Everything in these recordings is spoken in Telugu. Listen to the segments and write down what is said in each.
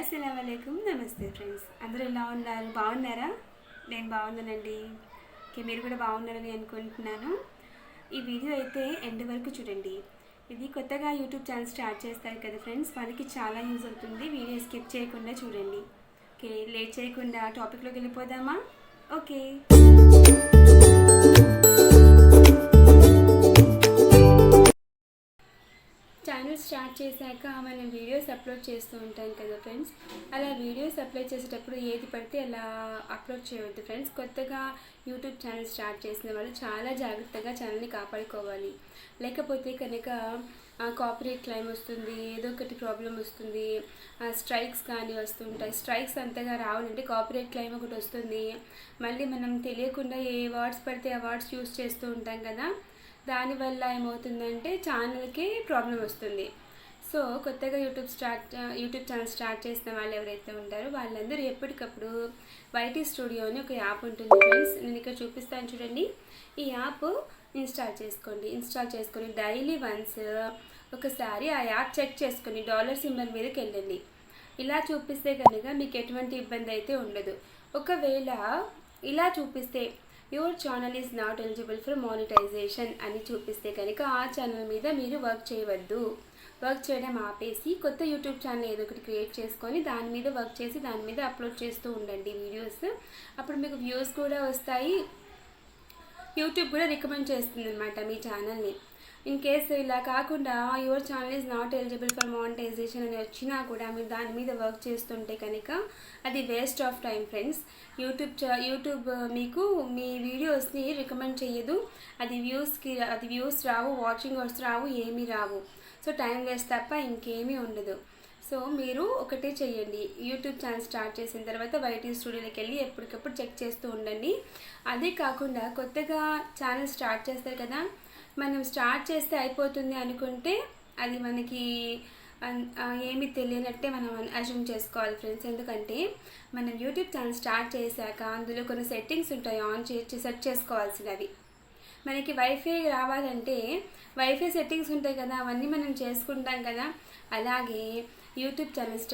అస్సలాముఅలైకుం నమస్తే ఫ్రెండ్స్, అందరూ ఎలా ఉన్నారు? బాగున్నారా? నేను బాగున్నానండి. ఓకే, మీరు కూడా బాగున్నారని అనుకుంటున్నాను. ఈ వీడియో అయితే ఎండ్ వరకు చూడండి. ఇది కొత్తగా యూట్యూబ్ ఛానల్ స్టార్ట్ చేస్తారు కదా ఫ్రెండ్స్, వాళ్ళకి చాలా యూజ్ అవుతుంది. వీడియో స్కిప్ చేయకుండా చూడండి. ఓకే, లేట్ చేయకుండా టాపిక్లోకి వెళ్ళిపోదామా? ఓకే. ఛానల్ స్టార్ట్ చేశాక మనం వీడియోస్ అప్లోడ్ చేస్తూ ఉంటాం కదా ఫ్రెండ్స్. అలా వీడియోస్ అప్లోడ్ చేసేటప్పుడు ఏది పడితే అలా అప్లోడ్ చేయవద్దు ఫ్రెండ్స్. కొత్తగా యూట్యూబ్ ఛానల్ స్టార్ట్ చేసిన వాళ్ళు చాలా జాగ్రత్తగా ఛానల్ని కాపాడుకోవాలి. లేకపోతే కనుక కాపీరైట్ క్లెయిమ్ వస్తుంది, ఏదో ఒకటి ప్రాబ్లం వస్తుంది, స్ట్రైక్స్ కానీ వస్తుంటాయి. స్ట్రైక్స్ అంతగా రావాలంటే కాపీరైట్ క్లెయిమ్ ఒకటి వస్తుంది. మళ్ళీ మనం తెలియకుండా ఏ వర్డ్స్ పడితే ఆ వర్డ్స్ యూస్ చేస్తూ ఉంటాం కదా, దానివల్ల ఏమవుతుందంటే ఛానల్కి ప్రాబ్లం వస్తుంది. సో కొత్తగా యూట్యూబ్ ఛానల్ స్టార్ట్ చేసిన వాళ్ళు ఎవరైతే ఉంటారో వాళ్ళందరూ ఎప్పటికప్పుడు వైటీ స్టూడియో అని ఒక యాప్ ఉంటుంది ఫ్రెండ్స్. నేను ఇక్కడ చూపిస్తాను చూడండి. ఈ యాప్ ఇన్స్టాల్ చేసుకొని డైలీ వన్స్ ఒకసారి ఆ యాప్ చెక్ చేసుకొని $సింబల్ మీదకి వెళ్ళండి. ఇలా చూపిస్తే కనుక మీకు ఎటువంటి ఇబ్బంది అయితే ఉండదు. ఒకవేళ ఇలా చూపిస్తే your channel is not eligible for monetization అని చూపిస్తే కనుక ఆ ఛానల్ మీద మీరు వర్క్ చేయవద్దు. వర్క్ చేయడం ఆపేసి కొత్త యూట్యూబ్ ఛానల్ ఏదో ఒకటి క్రియేట్ చేసుకొని దాని మీద వర్క్ చేసి దాని మీద అప్లోడ్ చేస్తూ ఉండండి వీడియోస్. అప్పుడు మీకు వ్యూస్ కూడా వస్తాయి, యూట్యూబ్ కూడా రికమెండ్ చేస్తుంది అనమాట మీ ఛానల్ని. ఇన్ కేసు ఇలా కాకుండా your channel is not eligible for monetization అని వచ్చినా కూడా మీరు దాని మీద వర్క్ చేస్తుంటే కనుక అది waste of time friends. YouTube మీకు మీ వీడియోస్ని రికమెండ్ చేయదు. అది వ్యూస్ రావు, వాచింగ్ అవర్స్ రావు, ఏమీ రావు. సో టైం వేస్ట్ తప్ప ఇంకేమీ ఉండదు. సో మీరు ఒకటే చెయ్యండి, యూట్యూబ్ ఛానల్ స్టార్ట్ చేసిన తర్వాత వైటీ స్టూడియోలోకి వెళ్ళి ఎప్పటికప్పుడు చెక్ చేస్తూ ఉండండి. అదే కాకుండా కొత్తగా ఛానల్ స్టార్ట్ చేస్తారు కదా, మనం స్టార్ట్ చేస్తే అయిపోతుంది అనుకుంటే అది మనకి ఏమీ తెలియనట్టే మనం అజ్యూమ్ చేసుకోవాలి ఫ్రెండ్స్. ఎందుకంటే మనం యూట్యూబ్ ఛానల్ స్టార్ట్ చేశాక అందులో కొన్ని సెట్టింగ్స్ ఉంటాయి ఆన్ చేసి సెట్ చేసుకోవాల్సినవి. మనకి వైఫై రావాలంటే వైఫై సెట్టింగ్స్ ఉంటాయి కదా, అవన్నీ మనం చేసుకుంటాం కదా. అలాగే యూట్యూబ్ ఛానల్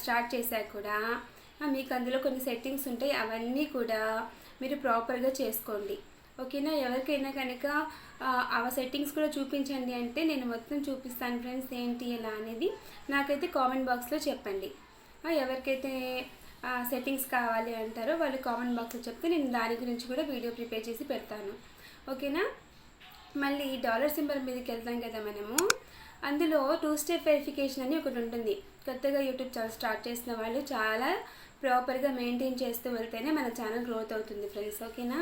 స్టార్ట్ చేశాక కూడా మీకు అందులో కొన్ని సెట్టింగ్స్ ఉంటాయి, అవన్నీ కూడా మీరు ప్రాపర్గా చేసుకోండి. ఓకేనా? ఎవరికైనా కనుక ఆ సెట్టింగ్స్ కూడా చూపించండి అంటే నేను మొత్తం చూపిస్తాను ఫ్రెండ్స్, ఏంటి ఎలా అనేది నాకైతే కామెంట్ బాక్స్లో చెప్పండి. ఎవరికైతే సెట్టింగ్స్ కావాలి అంటారో వాళ్ళు కామెంట్ బాక్స్లో చెప్తే నేను దాని గురించి కూడా వీడియో ప్రిపేర్ చేసి పెడతాను. ఓకేనా? మళ్ళీ $సింబల్ మీదకి వెళ్తాం కదా మనము, అందులో 2 స్టెప్ వెరిఫికేషన్ అని ఒకటి ఉంటుంది. కొత్తగా యూట్యూబ్ ఛానల్ స్టార్ట్ చేసిన వాళ్ళు చాలా ప్రాపర్గా మెయింటైన్ చేస్తూ వెళ్తేనే మన ఛానల్ గ్రోత్ అవుతుంది ఫ్రెండ్స్. ఓకేనా?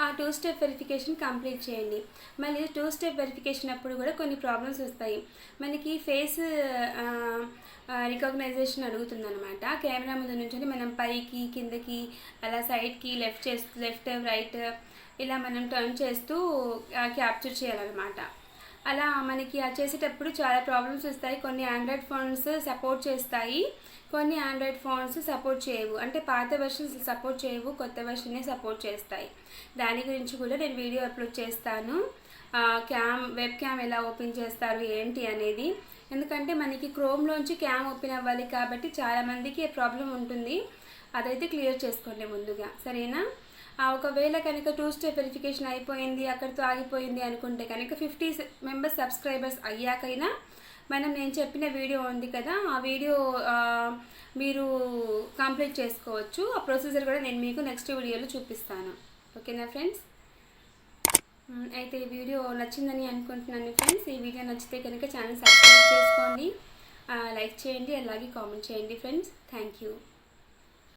ఆ 2 స్టెప్ వెరిఫికేషన్ కంప్లీట్ చేయండి. మళ్ళీ 2 స్టెప్ వెరిఫికేషన్ అప్పుడు కూడా కొన్ని ప్రాబ్లమ్స్ వస్తాయి. మనకి ఫేస్ రికగ్నైజేషన్ అడుగుతుందన్నమాట. కెమెరా ముందు నుంచి మనం పైకి కిందకి అలా సైడ్కి లెఫ్ట్ రైట్ ఇలా మనం టర్న్ చేస్తూ క్యాప్చర్ చేయాలన్నమాట. అలా మనకి చేసేటప్పుడు చాలా ప్రాబ్లమ్స్ వస్తాయి. కొన్ని ఆండ్రాయిడ్ ఫోన్స్ సపోర్ట్ చేస్తాయి, కొన్ని ఆండ్రాయిడ్ ఫోన్స్ సపోర్ట్ చేయవు. అంటే పాత వెర్షన్స్ సపోర్ట్ చేయవు, కొత్త వెర్షన్నే సపోర్ట్ చేస్తాయి. దాని గురించి కూడా నేను వీడియో అప్లోడ్ చేస్తాను. వెబ్ క్యామ్ ఎలా ఓపెన్ చేస్తారు ఏంటి అనేది. ఎందుకంటే మనకి క్రోమ్లోంచి క్యామ్ ఓపెన్ అవ్వాలి కాబట్టి చాలామందికి ప్రాబ్లం ఉంటుంది. అదైతే క్లియర్ చేసుకోండి ముందుగా, సరేనా? ఒకవేళ కనుక 2 స్టెప్ వెరిఫికేషన్ అయిపోయింది, అక్కడితో ఆగిపోయింది అనుకుంటే కనుక 50 మెంబర్స్ సబ్స్క్రైబర్స్ అయ్యాకైనా నేను చెప్పిన వీడియో ఉంది కదా, ఆ వీడియో మీరు కంప్లీట్ చేసుకోవచ్చు. ఆ ప్రొసీజర్ కూడా నేను మీకు నెక్స్ట్ వీడియోలో చూపిస్తాను. ఓకేనా ఫ్రెండ్స్? అయితే ఈ వీడియో నచ్చిందని అనుకుంటున్నాను ఫ్రెండ్స్. ఈ వీడియో నచ్చితే కనుక ఛానల్ సబ్స్క్రైబ్ చేసుకోండి, లైక్ చేయండి, అలాగే కామెంట్ చేయండి ఫ్రెండ్స్. Thank you.